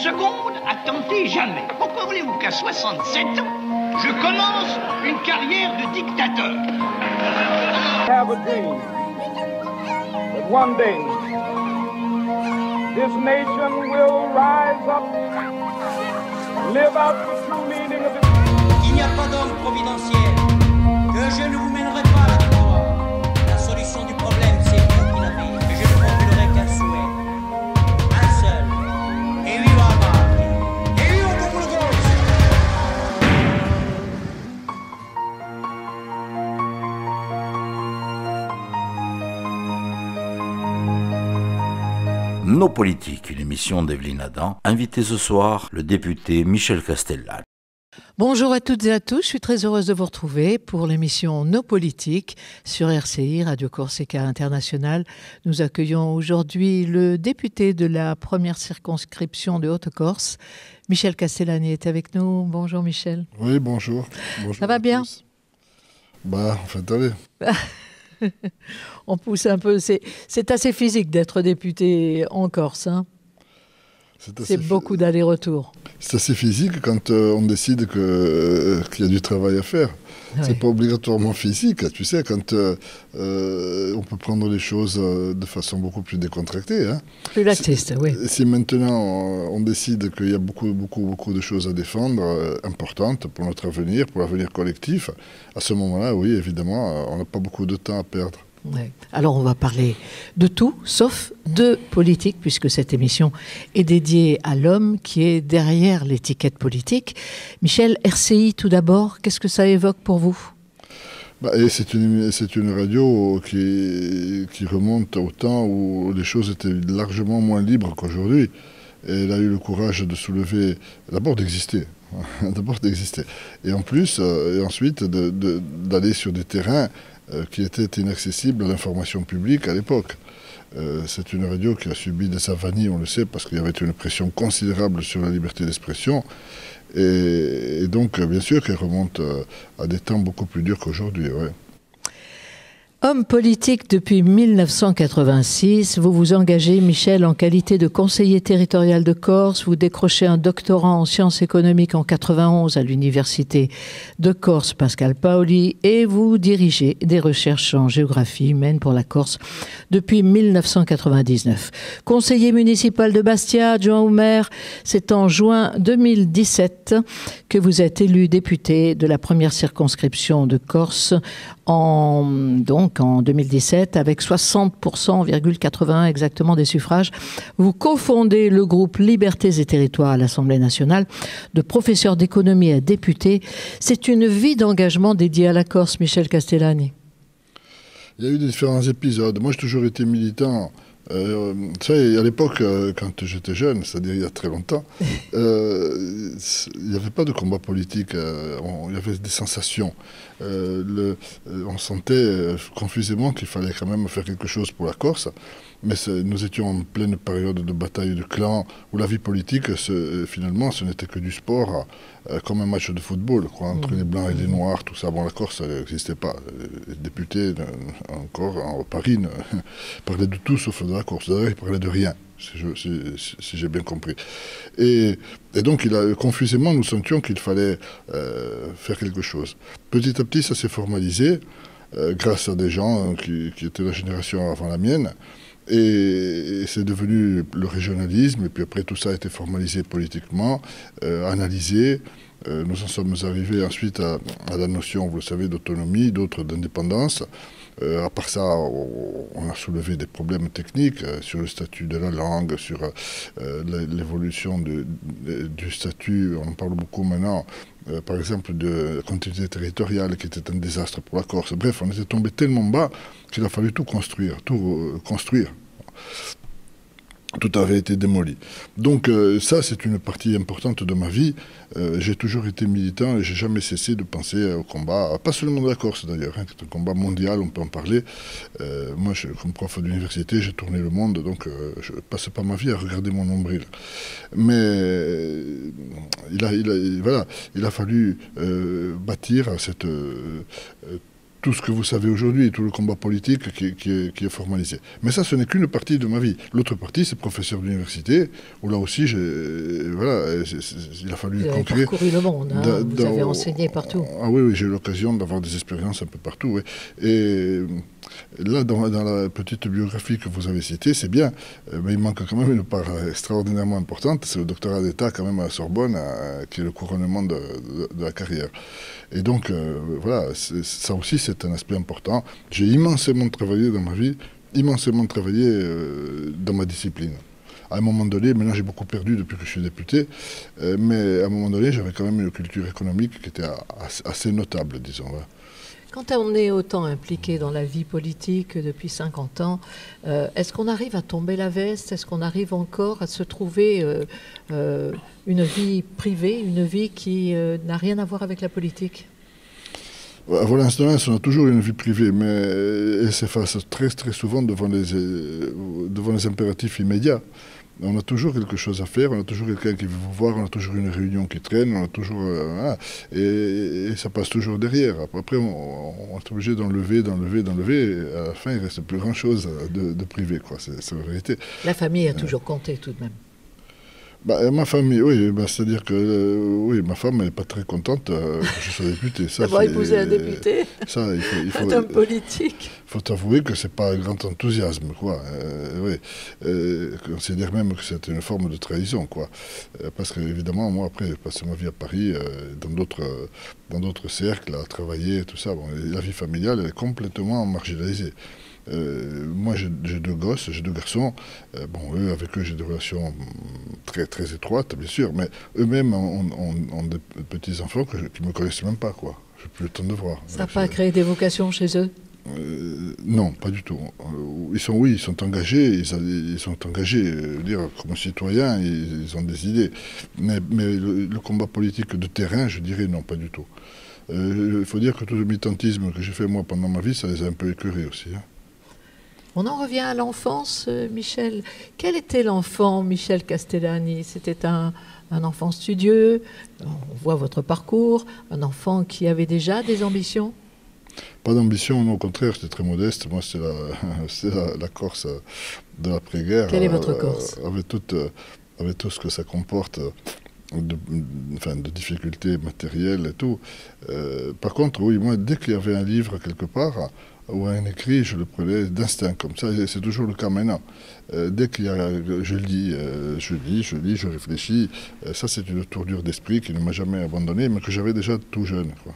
seconde à tenter jamais. Pourquoi voulez-vous qu'à 67 ans, je commence une carrière de dictateur? I have a dream that one day this nation will rise up, live out the true meaning of it. Il n'y a pas d'homme providentiel, que je ne vous mènerai pas à la victoire. La solution du problème, c'est vous qui l'avez, et je ne formulerai qu'un souhait, un seul, et viva Marte, et viva Comunagos. Nos politiques, une émission d'Evelyne Adam. Invité ce soir, le député Michel Castellane. Bonjour à toutes et à tous, je suis très heureuse de vous retrouver pour l'émission Nos politiques sur RCI, Radio Corsica International. Nous accueillons aujourd'hui le député de la première circonscription de Haute-Corse, Michel Castellani est avec nous. Bonjour Michel. Oui, bonjour. Bonjour. Ça va bien? Bah, en fait, allez. On pousse un peu, c'est assez physique d'être député en Corse, hein? C'est beaucoup d'allers-retours. C'est assez physique quand on décide qu'il y a du travail à faire. Oui. C'est pas obligatoirement physique, tu sais, quand on peut prendre les choses de façon beaucoup plus décontractée. Hein. Plus laxiste, oui. Si maintenant on décide qu'il y a beaucoup de choses à défendre, importantes pour notre avenir, pour l'avenir collectif, à ce moment-là, oui, évidemment, on n'a pas beaucoup de temps à perdre. Ouais. Alors on va parler de tout, sauf de politique, puisque cette émission est dédiée à l'homme qui est derrière l'étiquette politique. Michel, RCI tout d'abord, qu'est-ce que ça évoque pour vous? C'est une radio qui remonte au temps où les choses étaient largement moins libres qu'aujourd'hui. Et elle a eu le courage de soulever, d'abord d'exister, et en plus, et ensuite d'aller sur des terrains qui était inaccessible à l'information publique à l'époque. C'est une radio qui a subi des avanies, on le sait, parce qu'il y avait une pression considérable sur la liberté d'expression. Et donc, bien sûr, qu'elle remonte à des temps beaucoup plus durs qu'aujourd'hui. Ouais. Homme politique depuis 1986, vous vous engagez, Michel, en qualité de conseiller territorial de Corse. Vous décrochez un doctorat en sciences économiques en 91 à l'université de Corse, Pascal Paoli, et vous dirigez des recherches en géographie humaine pour la Corse depuis 1999. Conseiller municipal de Bastia, adjoint au maire, c'est en juin 2017 que vous êtes élu député de la première circonscription de Corse en 2017, avec 60,81% exactement des suffrages. Vous cofondez le groupe Libertés et Territoires à l'Assemblée nationale, de professeur d'économie à député. C'est une vie d'engagement dédiée à la Corse, Michel Castellani. Il y a eu différents épisodes. Moi, j'ai toujours été militant. Tu sais, à l'époque, quand j'étais jeune, c'est-à-dire il y a très longtemps, il n'y avait pas de combat politique, il y avait des sensations. On sentait confusément qu'il fallait quand même faire quelque chose pour la Corse, mais nous étions en pleine période de bataille de clans, où la vie politique, finalement, ce n'était que du sport, comme un match de football, quoi, entre les Blancs et les Noirs, tout ça. Bon, la Corse, ça n'existait pas. Les députés, encore, en Paris, parlaient de tout sauf de la Corse. D'ailleurs, ils parlaient de rien, si j'ai bien compris. Et donc, confusément, nous sentions qu'il fallait faire quelque chose. Petit à petit, ça s'est formalisé, grâce à des gens qui étaient la génération avant la mienne. Et c'est devenu le régionalisme, et puis après tout ça a été formalisé politiquement, analysé. Nous en sommes arrivés ensuite à la notion, vous le savez, d'autonomie, d'autres d'indépendance. À part ça, on a soulevé des problèmes techniques sur le statut de la langue, sur l'évolution du statut. On en parle beaucoup maintenant, par exemple, de continuité territoriale qui était un désastre pour la Corse. Bref, on était tombé tellement bas qu'il a fallu tout construire. Tout avait été démoli. Donc ça, c'est une partie importante de ma vie. J'ai toujours été militant et j'ai jamais cessé de penser au combat, pas seulement de la Corse d'ailleurs, hein, c'est un combat mondial, on peut en parler. Moi, comme prof d'université, j'ai tourné le monde, donc je ne passe pas ma vie à regarder mon nombril. Mais il a fallu bâtir tout ce que vous savez aujourd'hui, tout le combat politique qui est formalisé. Mais ça, ce n'est qu'une partie de ma vie. L'autre partie, c'est professeur d'université, où là aussi, il a fallu vous avez conquérir. parcouru le monde, hein, vous avez enseigné partout. Ah oui, j'ai eu l'occasion d'avoir des expériences un peu partout. Oui. Et là, dans la petite biographie que vous avez citée, c'est bien, mais il manque quand même une part extraordinairement importante, c'est le doctorat d'État quand même à la Sorbonne, qui est le couronnement de la carrière. Et donc, voilà, ça aussi c'est un aspect important. J'ai immensément travaillé dans ma vie, immensément travaillé dans ma discipline. À un moment donné, maintenant j'ai beaucoup perdu depuis que je suis député, mais à un moment donné, j'avais quand même une culture économique qui était assez notable, disons. Voilà. Quand on est autant impliqué dans la vie politique depuis 50 ans, est-ce qu'on arrive à tomber la veste? Est-ce qu'on arrive encore à se trouver une vie privée, une vie qui n'a rien à voir avec la politique? Pour l'instant, on a toujours une vie privée, mais elle s'efface très, très souvent devant les impératifs immédiats. On a toujours quelque chose à faire, on a toujours quelqu'un qui veut vous voir, on a toujours une réunion qui traîne, on a toujours... et ça passe toujours derrière. Après, on est obligé d'enlever, et à la fin, il ne reste plus grand-chose de privé, quoi. C'est la vérité. La famille a toujours compté, tout de même. Ma famille, oui, c'est-à-dire que oui, ma femme, elle n'est pas très contente que je sois député. D'avoir épousé un député, ça, il faut un homme politique. Il faut avouer que ce n'est pas un grand enthousiasme, quoi. Oui. Je considère même que c'est une forme de trahison, quoi. Parce qu'évidemment, moi, après, j'ai passé ma vie à Paris, dans d'autres cercles, à travailler, tout ça. Bon, la vie familiale, elle est complètement marginalisée. Moi, j'ai deux gosses, j'ai deux garçons. Avec eux, j'ai des relations très, très étroites, bien sûr, mais eux-mêmes ont des petits-enfants qui ne me connaissent même pas, quoi. Je n'ai plus le temps de voir. Ça n'a pas créé des vocations chez eux? Non, pas du tout. Ils sont engagés, ils sont engagés, comme citoyens, ils ont des idées. Mais le combat politique de terrain, je dirais non, pas du tout. Il faut dire que tout le militantisme que j'ai fait moi pendant ma vie, ça les a un peu écœurés aussi. Hein. On en revient à l'enfance, Michel. Quel était l'enfant, Michel Castellani? C'était un enfant studieux, on voit votre parcours, un enfant qui avait déjà des ambitions? Pas d'ambition, non, au contraire, j'étais très modeste. Moi, c'est la Corse de l'après-guerre. Quelle est votre Corse? Avec tout ce que ça comporte de difficultés matérielles et tout. Par contre, oui, moi, dès qu'il y avait un livre quelque part, ou un écrit, je le prenais d'instinct, comme ça, et c'est toujours le cas maintenant. Dès qu'il y a, je lis, je réfléchis. Ça, c'est une tournure d'esprit qui ne m'a jamais abandonné, mais que j'avais déjà tout jeune, quoi.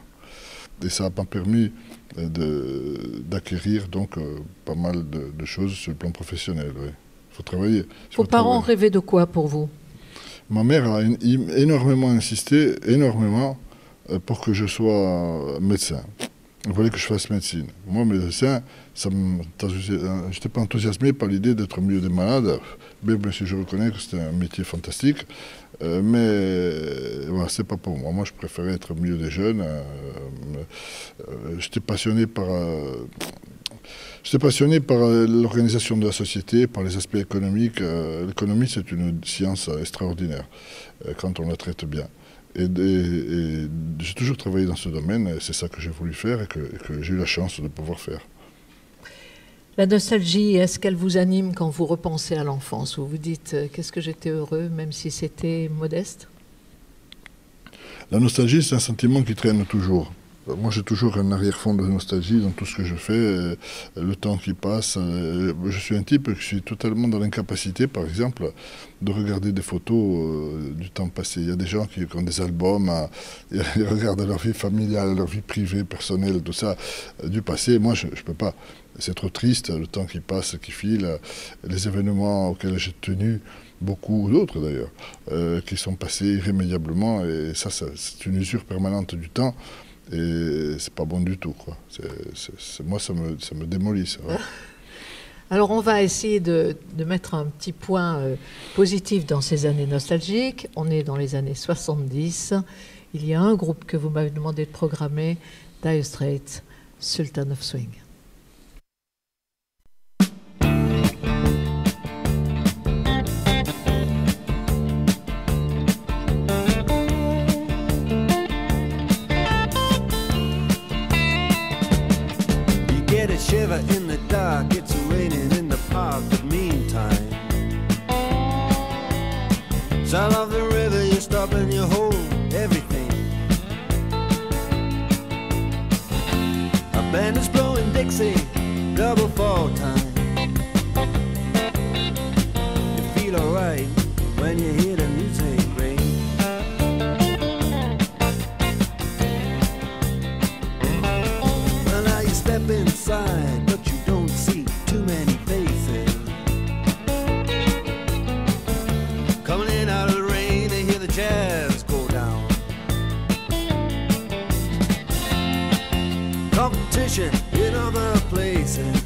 Et ça m'a permis d'acquérir donc pas mal de choses sur le plan professionnel. Il faut travailler. Vos parents rêvaient de quoi pour vous? Ma mère a énormément insisté, pour que je sois médecin. Elle voulait que je fasse médecine. Moi, médecin, je n'étais pas enthousiasmé par l'idée d'être au milieu des malades, même si je reconnais que c'était un métier fantastique. Mais voilà, c'est pas pour moi. Moi, je préférais être au milieu des jeunes. J'étais passionné par l'organisation de la société, par les aspects économiques. L'économie, c'est une science extraordinaire quand on la traite bien. Et j'ai toujours travaillé dans ce domaine, et c'est ça que j'ai voulu faire et que j'ai eu la chance de pouvoir faire. La nostalgie, est-ce qu'elle vous anime quand vous repensez à l'enfance, où vous dites « qu'est-ce que j'étais heureux, même si c'était modeste » ? La nostalgie, c'est un sentiment qui traîne toujours. Moi, j'ai toujours un arrière-fond de nostalgie dans tout ce que je fais, le temps qui passe. Je suis un type qui suis totalement dans l'incapacité, par exemple, de regarder des photos du temps passé. Il y a des gens qui ont des albums, ils regardent leur vie familiale, leur vie privée, personnelle, tout ça, du passé. Moi, je ne peux pas. C'est trop triste, le temps qui passe, qui file, les événements auxquels j'ai tenu, beaucoup d'autres d'ailleurs, qui sont passés irrémédiablement. Et ça, c'est une usure permanente du temps. Et c'est pas bon du tout, quoi. Moi, ça me démolit, ça. Ouais. Alors, on va essayer de mettre un petit point positif dans ces années nostalgiques. On est dans les années 70. Il y a un groupe que vous m'avez demandé de programmer, Dire Straits, Sultan of Swing. competition in other places.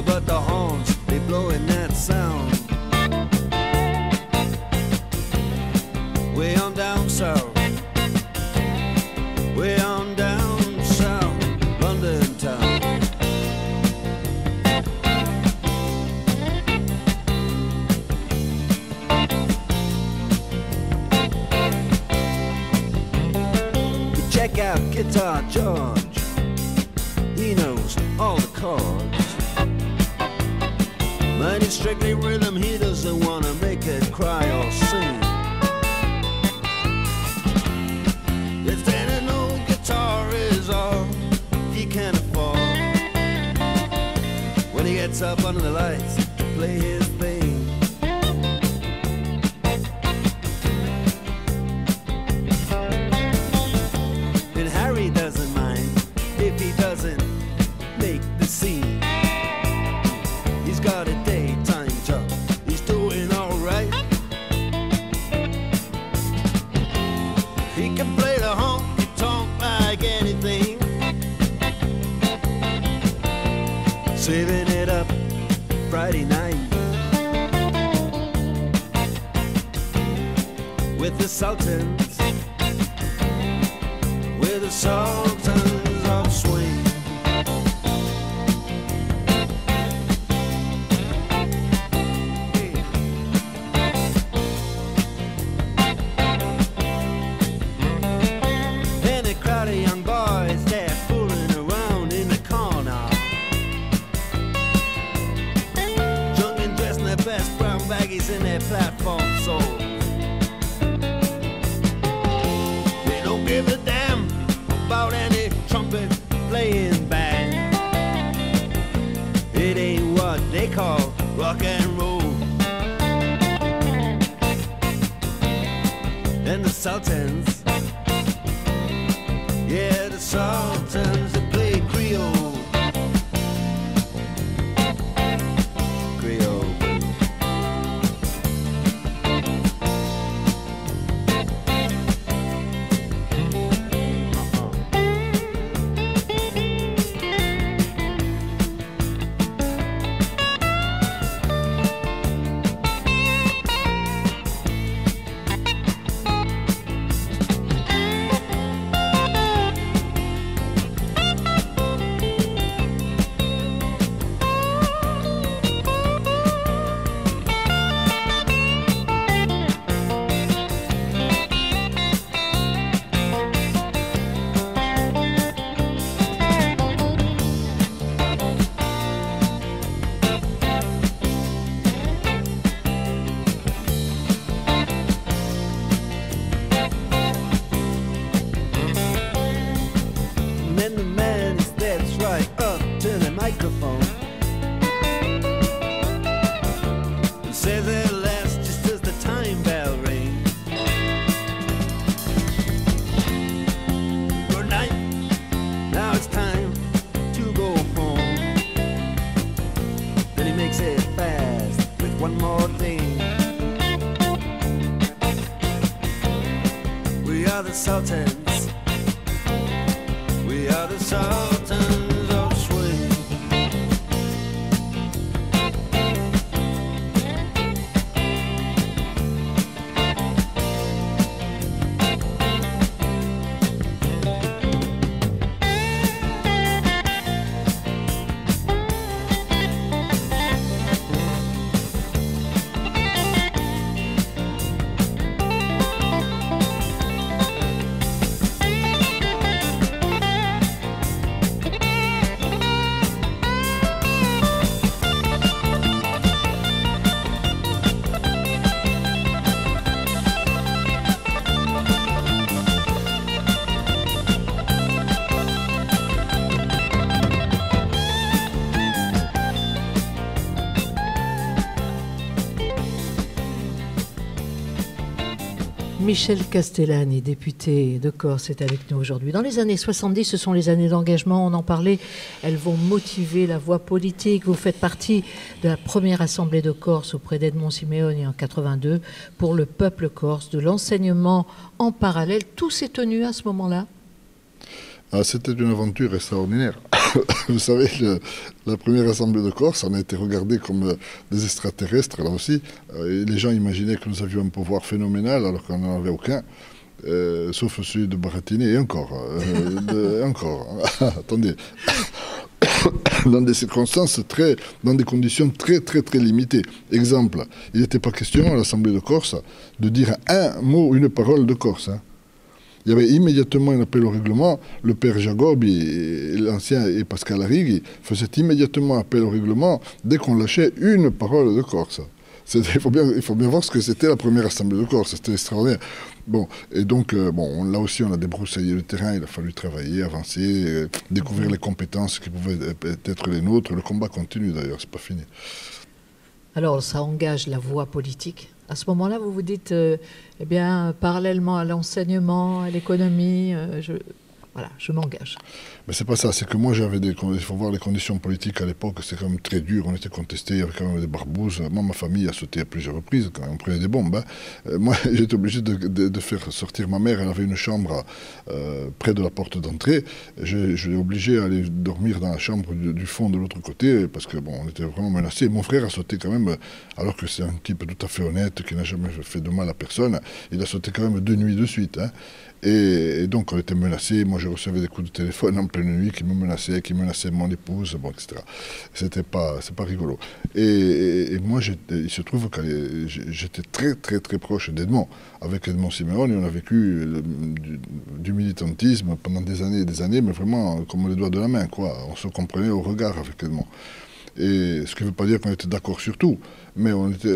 But the horns, they blowing that sound way on down south, way on down south, London town. You check out Guitar George, he knows all the chords. But it's strictly rhythm, he doesn't want to make it cry or sing. If then an old guitar is all he can afford, when he gets up under the lights to play his thing. And Harry doesn't mind if he doesn't make the scene. He's got a daytime job, he's doing alright. He can play the honky-tonk like anything, saving it up Friday night with the Sultans, with the Sultans of Swing. Young boys, they're fooling around in the corner, drunk and dressed in their best brown baggies in their platform soles. They don't give a damn about any trumpet playing band. It ain't what they call rock and roll. And the Sultans, yeah, the Sultans, they play Creole. Creole. Microphone and says it lasts just as the time bell rings. Good night, now it's time to go home. Then he makes it fast with one more thing. We are the Sultans, we are the Sultans of Swing. Michel Castellani, député de Corse, est avec nous aujourd'hui. Dans les années 70, ce sont les années d'engagement, on en parlait, elles vont motiver la voie politique. Vous faites partie de la première assemblée de Corse auprès d'Edmond Simeoni en 82 pour le peuple corse, de l'enseignement en parallèle. Tout s'est tenu à ce moment-là? C'était une aventure extraordinaire. Vous savez, la première assemblée de Corse, on a été regardés comme des extraterrestres, là aussi. Et les gens imaginaient que nous avions un pouvoir phénoménal alors qu'on n'en avait aucun, sauf celui de baratiner, et encore. Attendez. Dans des circonstances dans des conditions très limitées. Exemple, il n'était pas question à l'Assemblée de Corse de dire un mot, une parole de Corse. Il y avait immédiatement un appel au règlement. Le père Jacob, l'ancien, et Pascal Arrighi faisaient immédiatement appel au règlement dès qu'on lâchait une parole de Corse. Il faut bien voir ce que c'était la première assemblée de Corse. C'était extraordinaire. Bon, et donc, là aussi, on a débroussaillé le terrain. Il a fallu travailler, avancer, découvrir les compétences qui pouvaient être les nôtres. Le combat continue d'ailleurs, c'est pas fini. Alors, ça engage la voie politique. À ce moment-là, vous vous dites, eh bien, parallèlement à l'enseignement, à l'économie, je m'engage. Mais c'est pas ça, c'est que moi il faut voir les conditions politiques à l'époque, c'est quand même très dur, on était contestés, il y avait quand même des barbouzes. Moi, ma famille a sauté à plusieurs reprises quand on prenait des bombes. Moi, j'étais obligé de faire sortir ma mère, elle avait une chambre près de la porte d'entrée. Je l'ai obligé à aller dormir dans la chambre du fond de l'autre côté, parce que on était vraiment menacés. Mon frère a sauté quand même, alors que c'est un type tout à fait honnête, qui n'a jamais fait de mal à personne, il a sauté quand même 2 nuits de suite. Et donc on était menacés, moi je recevais des coups de téléphone en pleine nuit qui menaçaient mon épouse, etc. C'est pas rigolo. Et moi, il se trouve que j'étais très proche d'Edmond. Avec Edmond Simeoni, on a vécu du militantisme pendant des années et des années, mais vraiment comme les doigts de la main, quoi. On se comprenait au regard avec Edmond. Et ce qui ne veut pas dire qu'on était d'accord sur tout, mais on était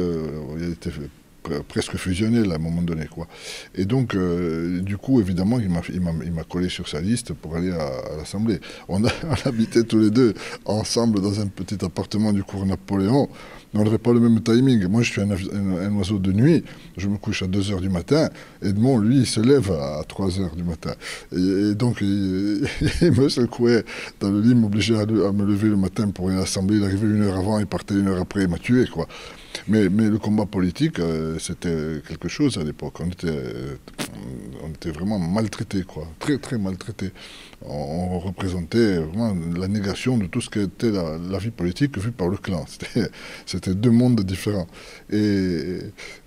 presque fusionnel à un moment donné, quoi. Et donc, du coup, évidemment, il m'a collé sur sa liste pour aller à l'Assemblée. On habitait tous les deux ensemble dans un petit appartement du cours Napoléon. On n'aurait pas le même timing. Moi, je suis un oiseau de nuit. Je me couche à 2 h du matin. Edmond, lui, il se lève à 3 h du matin. Et donc, il me secouait dans le lit, m'obligeait à me lever le matin pour aller à l'Assemblée. Il arrivait 1 heure avant, il partait 1 heure après, il m'a tué, quoi. Mais le combat politique, c'était quelque chose à l'époque. On était vraiment maltraités, quoi. Très maltraités. On représentait vraiment la négation de tout ce qu'était la vie politique vue par le clan. C'était 2 mondes différents. Et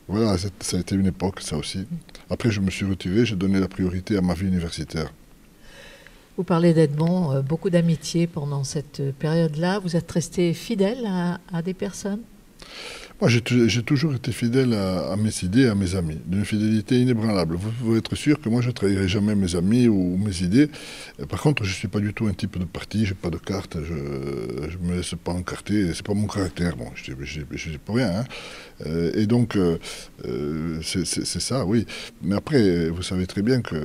voilà, ça a été une époque, ça aussi. Après, je me suis retiré, j'ai donné la priorité à ma vie universitaire. Vous parlez d'Edmond, beaucoup d'amitié pendant cette période-là. Vous êtes resté fidèle à des personnes ? Moi, j'ai toujours été fidèle à mes idées, à mes amis, d'une fidélité inébranlable. Vous pouvez être sûr que moi, je ne trahirai jamais mes amis ou mes idées. Par contre, je ne suis pas du tout un type de parti, je n'ai pas de carte, je ne me laisse pas encarter, c'est pas mon caractère. Bon, je dis pour rien. Et donc, c'est ça, oui. Mais après, vous savez très bien que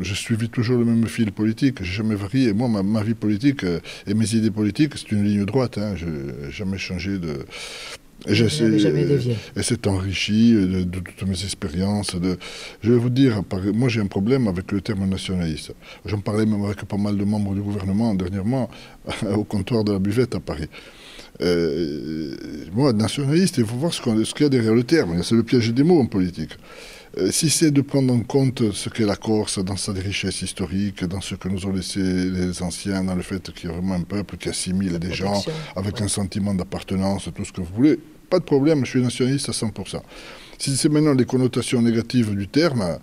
je suivis toujours le même fil politique, je n'ai jamais varié. Moi, ma vie politique et mes idées politiques, c'est une ligne droite. Je n'ai jamais changé de... Et c'est enrichi de toutes mes expériences. Je vais vous dire, moi j'ai un problème avec le terme nationaliste. J'en parlais même avec pas mal de membres du gouvernement dernièrement au comptoir de la buvette à Paris. Moi, nationaliste, il faut voir ce qu'il y a derrière le terme. C'est le piège des mots en politique. Si c'est de prendre en compte ce qu'est la Corse dans sa richesse historique, dans ce que nous ont laissé les anciens, dans le fait qu'il y a vraiment un peuple qui assimile des gens avec un sentiment d'appartenance, tout ce que vous voulez, pas de problème, je suis nationaliste à 100%. Si c'est maintenant les connotations négatives du terme,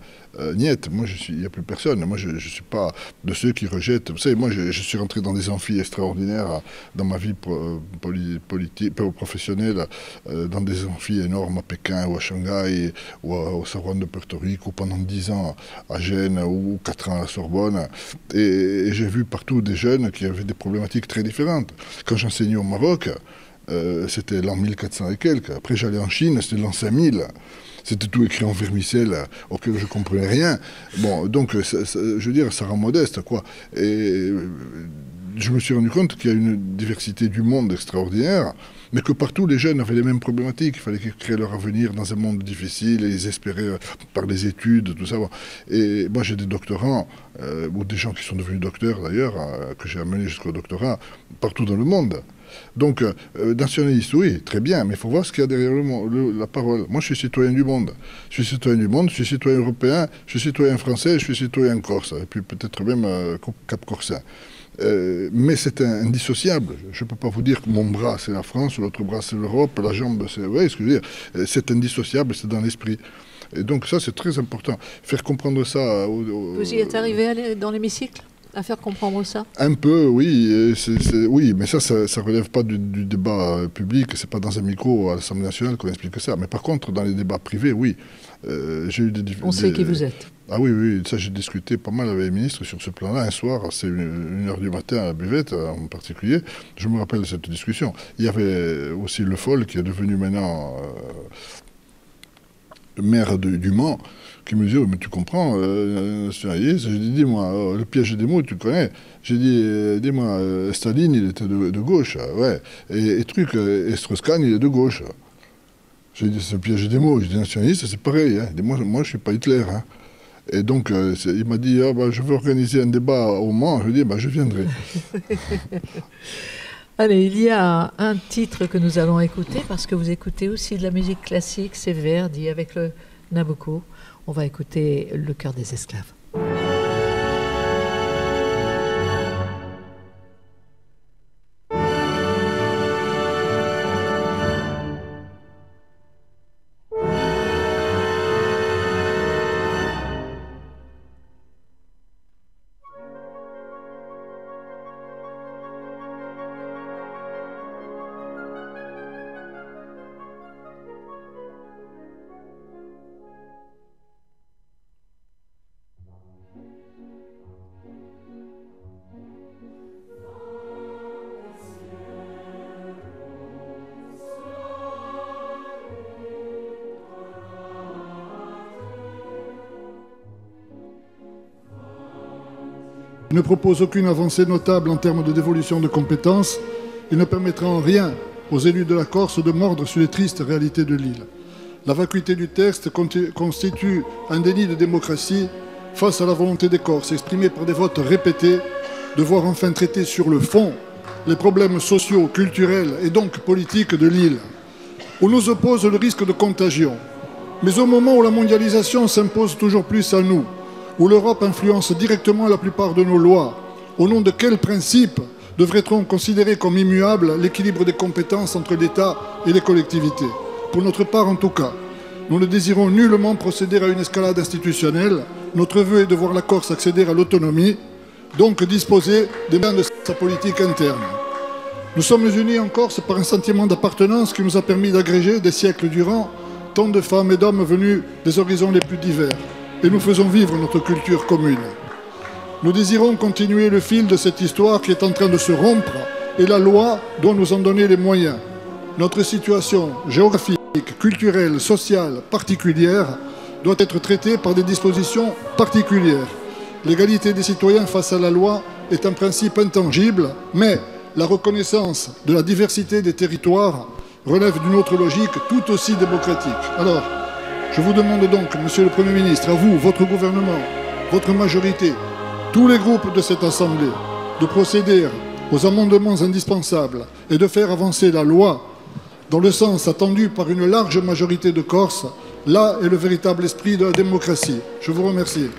niet, moi il n'y a plus personne. Moi je ne suis pas de ceux qui rejettent. Vous savez, moi je suis rentré dans des amphis extraordinaires dans ma vie professionnelle, dans des amphis énormes à Pékin ou à Shanghai ou au Sorbonne de Porto Rico, pendant 10 ans à Gênes ou 4 ans à la Sorbonne. Et j'ai vu partout des jeunes qui avaient des problématiques très différentes. Quand j'enseignais au Maroc, c'était l'an 1400 et quelques. Après, j'allais en Chine, c'était l'an 5000. C'était tout écrit en vermicelle, auquel je ne comprenais rien. Bon, donc, je veux dire, ça rend modeste, quoi. Et je me suis rendu compte qu'il y a une diversité du monde extraordinaire, mais que partout les jeunes avaient les mêmes problématiques. Il fallait qu'ils créent leur avenir dans un monde difficile et ils espéraient par les études, tout ça. Et moi j'ai des doctorants, ou des gens qui sont devenus docteurs d'ailleurs, que j'ai amenés jusqu'au doctorat, partout dans le monde. Donc, nationaliste, oui, très bien, mais il faut voir ce qu'il y a derrière la parole. Moi, je suis citoyen du monde. Je suis citoyen du monde, je suis citoyen européen, je suis citoyen français, je suis citoyen corse, et puis peut-être même cap-corsain. Mais c'est indissociable. Je ne peux pas vous dire que mon bras, c'est la France, l'autre bras, c'est l'Europe, la jambe, c'est... Vous voyez ce que je veux dire? C'est indissociable, c'est dans l'esprit. Et donc ça, c'est très important. Faire comprendre ça... Vous y êtes arrivé dans l'hémicycle à faire comprendre ça? Un peu, oui. Oui, mais ça relève pas du débat public. C'est pas dans un micro à l'Assemblée nationale qu'on explique ça. Mais par contre, dans les débats privés, oui. J'ai eu On sait qui vous êtes. Ah oui, oui, ça j'ai discuté pas mal avec les ministres sur ce plan-là. Un soir, c'est 1h du matin à la buvette en particulier. Je me rappelle de cette discussion. Il y avait aussi Le Foll, qui est devenu maintenant maire du Mans, qui me dit, oh, mais tu comprends, nationaliste. J'ai dit, dis-moi, le piège des mots, tu connais. J'ai dit, dis-moi, Staline, il était de gauche, ouais. Et Strauss-Kahn, il est de gauche. J'ai dit, c'est le piège des mots. J'ai dit, nationaliste, c'est pareil. Hein. Moi, je ne suis pas Hitler. Hein. Et donc, il m'a dit, je veux organiser un débat au Mans. Je lui ai dit, je viendrai. Allez, il y a un titre que nous allons écouter, parce que vous écoutez aussi de la musique classique, c'est Verdi avec le Nabucco. On va écouter Le cœur des esclaves. Il ne propose aucune avancée notable en termes de dévolution de compétences et ne permettra en rien aux élus de la Corse de mordre sur les tristes réalités de l'île. La vacuité du texte constitue un déni de démocratie face à la volonté des Corses, exprimée par des votes répétés, de voir enfin traiter sur le fond les problèmes sociaux, culturels et donc politiques de l'île. On nous oppose le risque de contagion. Mais au moment où la mondialisation s'impose toujours plus à nous, où l'Europe influence directement la plupart de nos lois, au nom de quels principes devrait-on considérer comme immuable l'équilibre des compétences entre l'État et les collectivités? Pour notre part, en tout cas, nous ne désirons nullement procéder à une escalade institutionnelle. Notre vœu est de voir la Corse accéder à l'autonomie, donc disposer des moyens de sa politique interne. Nous sommes unis en Corse par un sentiment d'appartenance qui nous a permis d'agréger des siècles durant tant de femmes et d'hommes venus des horizons les plus divers. Et nous faisons vivre notre culture commune. Nous désirons continuer le fil de cette histoire qui est en train de se rompre et la loi doit nous en donner les moyens. Notre situation géographique, culturelle, sociale particulière doit être traitée par des dispositions particulières. L'égalité des citoyens face à la loi est un principe intangible, mais la reconnaissance de la diversité des territoires relève d'une autre logique tout aussi démocratique. Alors, je vous demande donc, Monsieur le Premier ministre, à vous, votre gouvernement, votre majorité, tous les groupes de cette Assemblée, de procéder aux amendements indispensables et de faire avancer la loi dans le sens attendu par une large majorité de Corses. Là est le véritable esprit de la démocratie. Je vous remercie.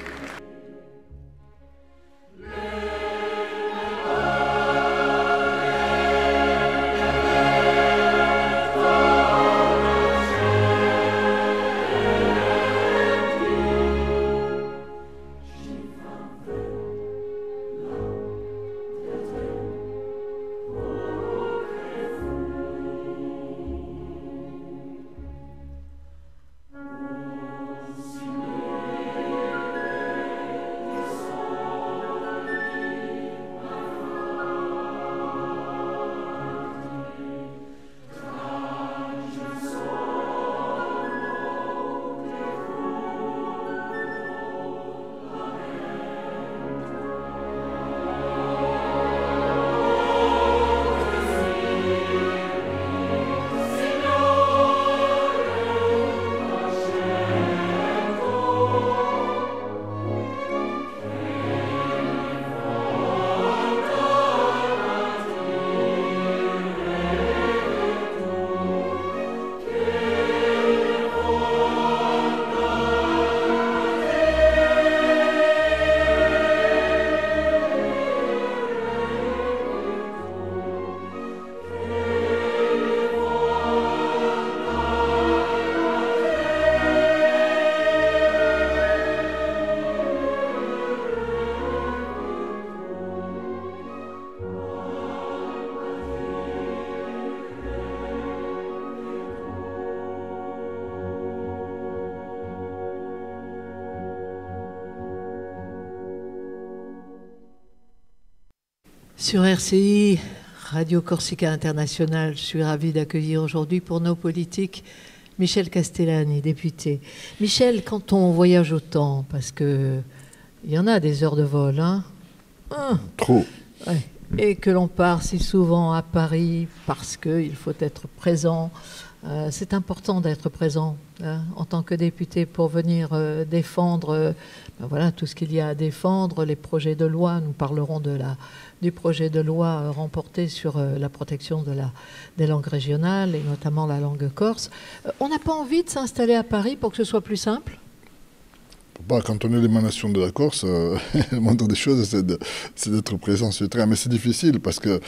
Sur RCI, Radio Corsica International, je suis ravie d'accueillir aujourd'hui pour nos politiques Michel Castellani, député. Michel, quand on voyage autant, parce que il y en a des heures de vol, hein, Trop. ouais, et que l'on part si souvent à Paris parce qu'il faut être présent, c'est important d'être présent en tant que député pour venir défendre voilà, tout ce qu'il y a à défendre, les projets de loi. Nous parlerons du projet de loi remporté sur la protection des langues régionales et notamment la langue corse. On n'a pas envie de s'installer à Paris pour que ce soit plus simple ? Bah, quand on est l'émanation de la Corse, le moindre des choses, c'est d'être présent sur le terrain. Mais c'est difficile parce que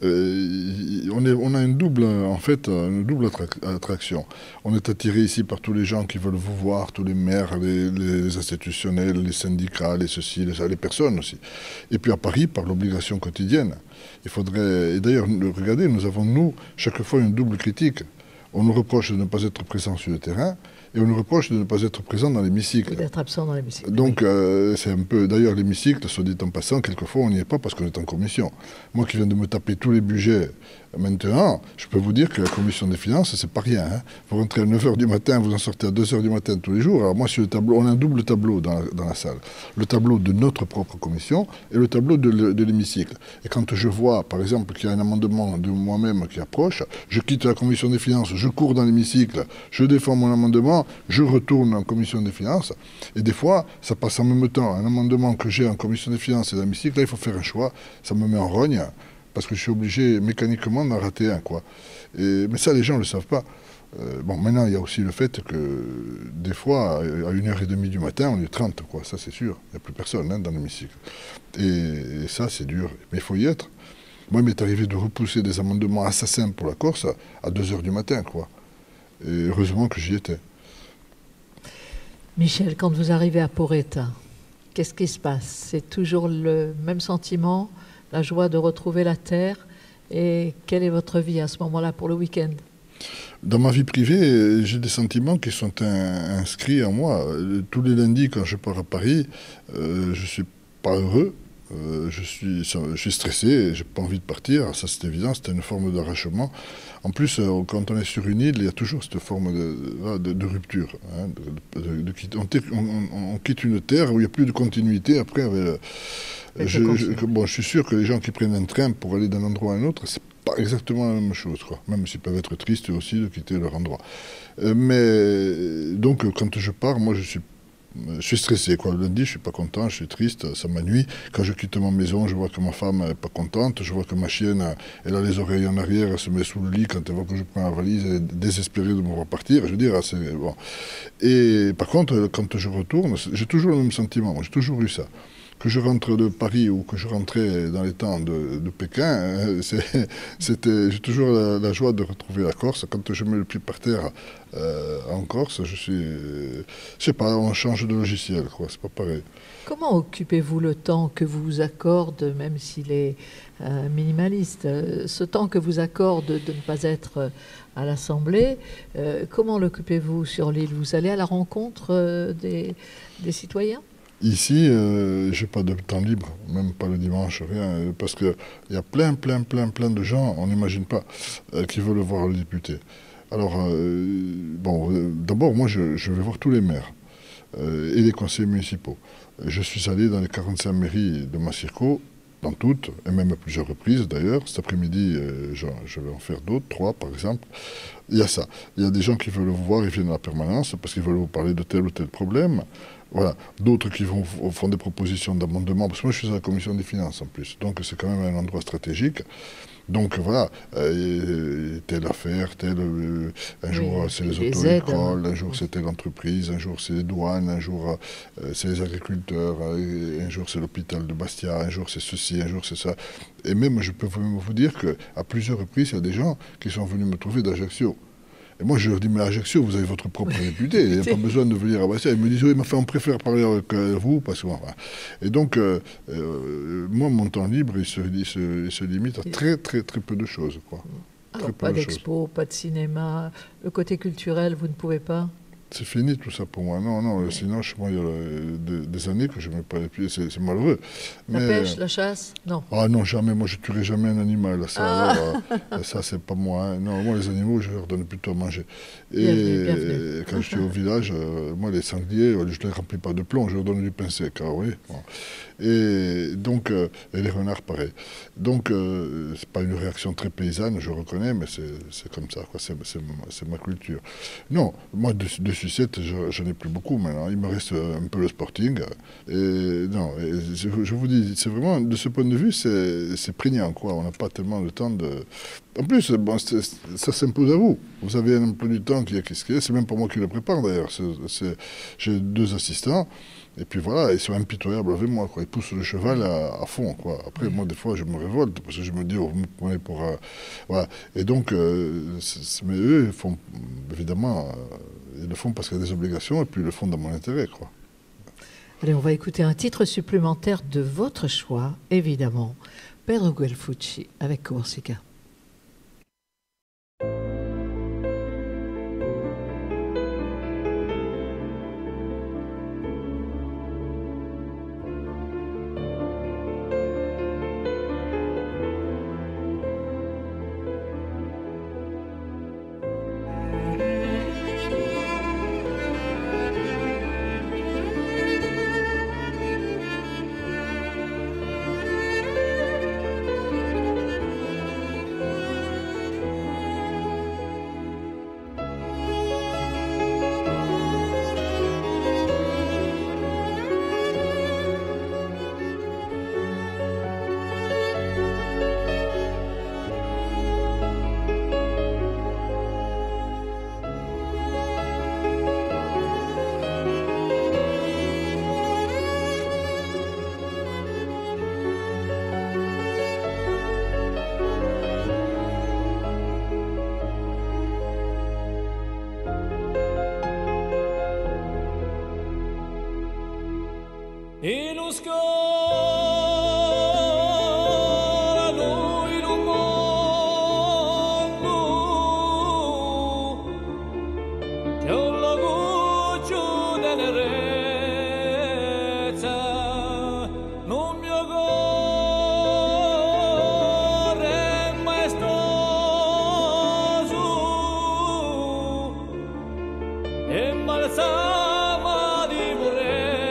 on a une double attraction. On est attiré ici par tous les gens qui veulent vous voir, tous les maires, les institutionnels, les syndicats, les ceci, les personnes aussi. Et puis à Paris, par l'obligation quotidienne. Il faudrait. Et d'ailleurs, regardez, nous avons, chaque fois une double critique. On nous reproche de ne pas être présent sur le terrain. Et on nous reproche de ne pas être présent dans l'hémicycle. D'être absent dans l'hémicycle. Donc, c'est un peu... D'ailleurs, l'hémicycle, soit dit en passant, quelquefois, on n'y est pas parce qu'on est en commission. Moi qui viens de me taper tous les budgets maintenant, je peux vous dire que la commission des finances, c'est pas rien. Hein. Vous rentrez à 9h du matin, vous en sortez à 2h du matin tous les jours. Alors moi, sur le tableau, on a un double tableau dans la salle. Le tableau de notre propre commission et le tableau de l'hémicycle. Et quand je vois, par exemple, qu'il y a un amendement de moi-même qui approche, je quitte la commission des finances, je cours dans l'hémicycle, je défends mon amendement, je retourne en commission des finances, et des fois, ça passe en même temps. Un amendement que j'ai en commission des finances et dans l'hémicycle, là, il faut faire un choix, ça me met en rogne, parce que je suis obligé mécaniquement d'en rater un, quoi. Mais ça, les gens ne le savent pas. Bon, maintenant, il y a aussi le fait que, des fois, à 1h30 du matin, on est 30, quoi, ça c'est sûr. Il n'y a plus personne dans l'hémicycle. Et ça, c'est dur, mais il faut y être. Moi, il m'est arrivé de repousser des amendements assassins pour la Corse à 2h du matin, quoi. Et heureusement que j'y étais. Michel, quand vous arrivez à Porretta, qu'est-ce qui se passe? C'est toujours le même sentiment, la joie de retrouver la terre. Et quelle est votre vie à ce moment-là pour le week-end? Dans ma vie privée, j'ai des sentiments qui sont inscrits en moi. Tous les lundis, quand je pars à Paris, je ne suis pas heureux. Je suis stressé, j'ai pas envie de partir, ça c'est évident, c'était une forme d'arrachement. En plus, quand on est sur une île, il y a toujours cette forme de rupture. Hein, on quitte une terre où il n'y a plus de continuité. Après, je suis sûr que les gens qui prennent un train pour aller d'un endroit à un autre, c'est pas exactement la même chose, quoi. Même s'ils peuvent être tristes aussi de quitter leur endroit. Mais donc, quand je pars, moi je suis stressé, quoi. Le lundi, je suis pas content, je suis triste, ça m'ennuie. Quand je quitte ma maison, je vois que ma femme n'est pas contente, je vois que ma chienne, elle a les oreilles en arrière, elle se met sous le lit quand elle voit que je prends la valise, elle est désespérée de me voir partir. Je veux dire, c'est bon. Et par contre, quand je retourne, j'ai toujours le même sentiment, j'ai toujours eu ça. Que je rentre de Paris ou que je rentrais dans les temps de Pékin, j'ai toujours la joie de retrouver la Corse. Quand je mets le pied par terre en Corse, je sais pas, on change de logiciel, quoi, c'est pas pareil. Comment occupez-vous le temps que vous accorde, même s'il est minimaliste, ce temps que vous accorde de ne pas être à l'Assemblée, comment l'occupez-vous sur l'île? Vous allez à la rencontre des citoyens? Ici, je n'ai pas de temps libre, même pas le dimanche, rien, parce qu'il y a plein de gens, on n'imagine pas, qui veulent voir le député. Alors, d'abord, moi, je vais voir tous les maires et les conseillers municipaux. Je suis allé dans les 45 mairies de Massirco, dans toutes, et même à plusieurs reprises d'ailleurs. Cet après-midi, je vais en faire d'autres, 3 par exemple. Il y a ça. Il y a des gens qui veulent vous voir, ils viennent à la permanence parce qu'ils veulent vous parler de tel ou tel problème. Voilà. D'autres qui font des propositions d'amendement, parce que moi je suis à la commission des finances en plus, donc c'est quand même un endroit stratégique. Donc voilà, telle affaire, un jour c'est les auto-écoles, un jour c'est telle entreprise, un jour c'est les douanes, un jour c'est les agriculteurs, un jour c'est l'hôpital de Bastia, un jour c'est ceci, un jour c'est ça. Et même je peux vous dire qu'à plusieurs reprises, il y a des gens qui sont venus me trouver d'Ajaccio. Et moi, je leur dis, mais à Ajaccio, vous avez votre propre député, il n'y a pas besoin de venir à Bastia. Ils me disent, oui, mais enfin, on préfère parler avec vous, parce que... Enfin. Et donc, moi, mon temps libre, il se limite à très peu de choses, quoi. Alors, pas d'expo, pas de cinéma, le côté culturel, vous ne pouvez pas? C'est fini tout ça pour moi. Non, non, sinon, moi, il y a des années que je ne mets pas les pieds, c'est malheureux. La pêche, la chasse, non. Ah non, jamais, moi je ne tuerai jamais un animal. Ça, alors, ça c'est pas moi. Hein. Non, moi les animaux, je leur donne plutôt à manger. Et bienvenue. Quand je suis au village, moi les sangliers, je ne les remplis pas de plomb, je leur donne du pain sec. Ah, oui. Bon. Et donc, et les renards, pareil. Donc, c'est pas une réaction très paysanne, je reconnais, mais c'est comme ça, quoi. C'est ma culture. Non, moi, de sucettes, j'en ai plus beaucoup maintenant. Il me reste un peu le sporting. Et non, je vous dis, c'est vraiment, de ce point de vue, c'est prégnant, quoi. On n'a pas tellement le temps de... En plus, bon, ça s'impose à vous. Vous avez un emploi du temps qui est qu'est-ce qu'il est. C'est même pas moi qui le prépare, d'ailleurs. J'ai 2 assistants. Et puis voilà, ils sont impitoyables avec moi, quoi. Ils poussent le cheval à fond, quoi. Après, moi, des fois, je me révolte, parce que je me dis, oh, vous me prenez pour... voilà. Et donc, mais eux, ils font, évidemment, ils le font parce qu'il y a des obligations, et puis ils le font dans mon intérêt, quoi. Allez, on va écouter un titre supplémentaire de votre choix, évidemment. Pedro Guelfucci, avec Corsica. E lo scalano in un mondo che un laguccio tenerezza non mi occorre maestoso e balsama di vorrei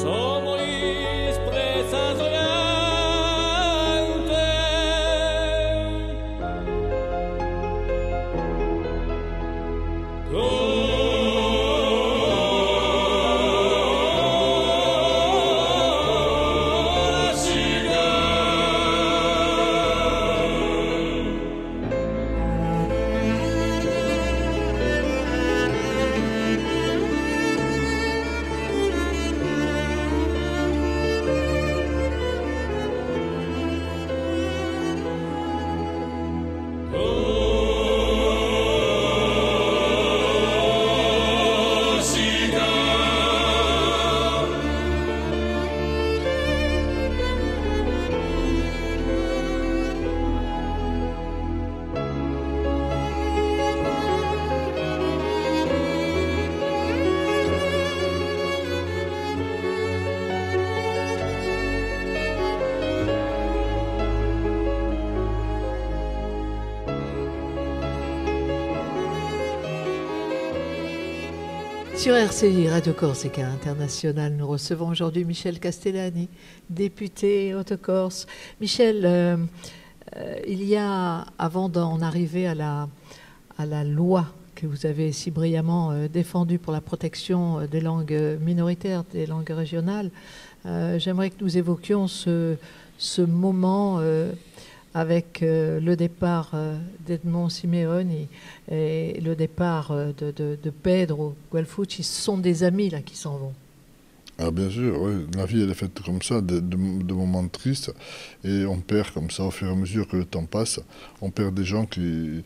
Somos Sur RCI, Radio Corsica International, nous recevons aujourd'hui Michel Castellani, député Haute-Corse. Michel, il y a, avant d'en arriver à la loi que vous avez si brillamment défendue pour la protection des langues minoritaires, des langues régionales, j'aimerais que nous évoquions ce moment avec le départ d'Edmond Simeoni et le départ de Pedro Guelfucci. Ce sont des amis là qui s'en vont. Ah, bien sûr, oui. La vie elle est faite comme ça, de moments tristes, et on perd comme ça au fur et à mesure que le temps passe. On perd des gens qui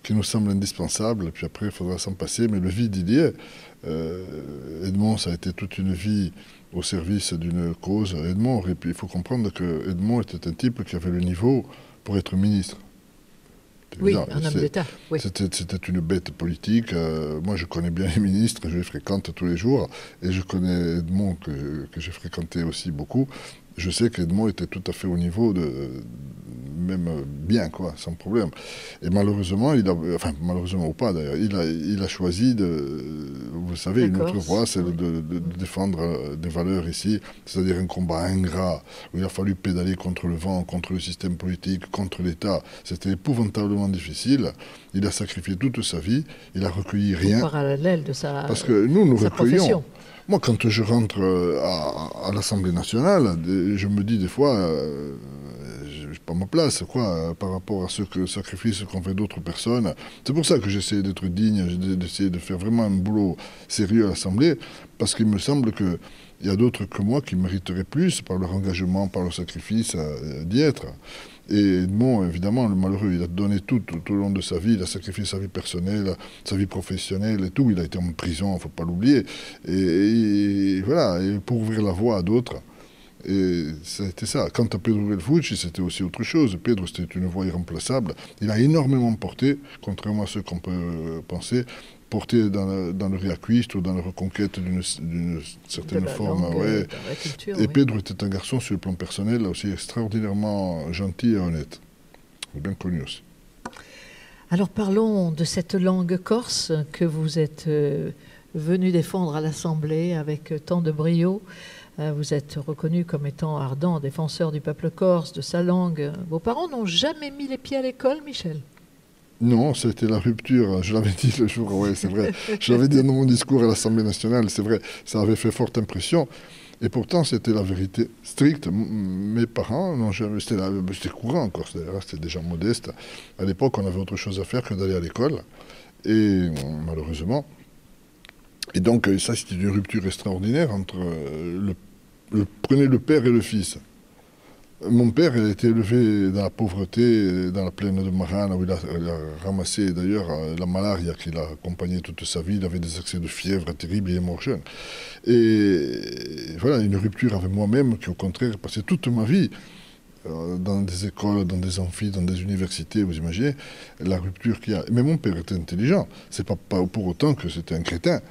nous semblent indispensables, et puis après il faudra s'en passer, mais le vide il y est. Edmond, ça a été toute une vie au service d'une cause. Edmond, il faut comprendre que Edmond était un type qui avait le niveau pour être ministre. Oui, un homme d'État. Oui. C'était une bête politique. Moi, je connais bien les ministres, je les fréquente tous les jours, et je connais Edmond que j'ai fréquenté aussi beaucoup. Je sais qu'Edmond était tout à fait au niveau même bien, quoi, sans problème. Et malheureusement, malheureusement ou pas d'ailleurs, il a choisi vous savez, une autre voie, celle de défendre des valeurs ici, c'est-à-dire un combat ingrat, où il a fallu pédaler contre le vent, contre le système politique, contre l'État. C'était épouvantablement difficile. Il a sacrifié toute sa vie, il a recueilli rien. Parallèle de sa Parce que nous recueillons. Profession. Moi, quand je rentre à l'Assemblée nationale, je me dis des fois, je n'ai pas ma place, quoi, par rapport à ce sacrifice qu'ont fait d'autres personnes. C'est pour ça que j'essaie d'être digne, d'essayer de faire vraiment un boulot sérieux à l'Assemblée, parce qu'il me semble qu'il y a d'autres que moi qui mériteraient plus, par leur engagement, par leur sacrifice, d'y être. Et Edmond, évidemment, le malheureux, il a donné tout au long de sa vie, il a sacrifié sa vie personnelle, sa vie professionnelle et tout, il a été en prison, il ne faut pas l'oublier. Et voilà, et pour ouvrir la voie à d'autres. Et c'était ça. Quant à Pedro Guelfucci, c'était aussi autre chose. Pedro, c'était une voix irremplaçable. Il a énormément porté, contrairement à ce qu'on peut penser, porté dans le Riaquiste ou dans la reconquête d'une certaine forme. Ouais. Culture, et Pedro était un garçon, sur le plan personnel, aussi extraordinairement gentil et honnête. Bien connu aussi. Alors parlons de cette langue corse que vous êtes venu défendre à l'Assemblée avec tant de brio. Vous êtes reconnu comme étant ardent défenseur du peuple corse, de sa langue. Vos parents n'ont jamais mis les pieds à l'école, Michel ? Non, c'était la rupture. Je l'avais dit le jour, oui, c'est vrai. Je l'avais dit dans mon discours à l'Assemblée nationale, c'est vrai. Ça avait fait forte impression. Et pourtant, c'était la vérité stricte. Mes parents n'ont jamais... C'était courant en Corse, d'ailleurs. C'était des gens modestes. À l'époque, on avait autre chose à faire que d'aller à l'école. Et malheureusement... Et donc, ça, c'était une rupture extraordinaire entre prenez le père et le fils. Mon père, il a été élevé dans la pauvreté, dans la plaine de Marane, où il a ramassé d'ailleurs la malaria qui l'a accompagné toute sa vie. Il avait des accès de fièvre terribles, il est mort jeune. Et voilà, une rupture avec moi-même qui, au contraire, passé toute ma vie dans des écoles, dans des amphis, dans des universités, vous imaginez, la rupture qu'il y a. Mais mon père était intelligent. C'est pas pour autant que c'était un crétin.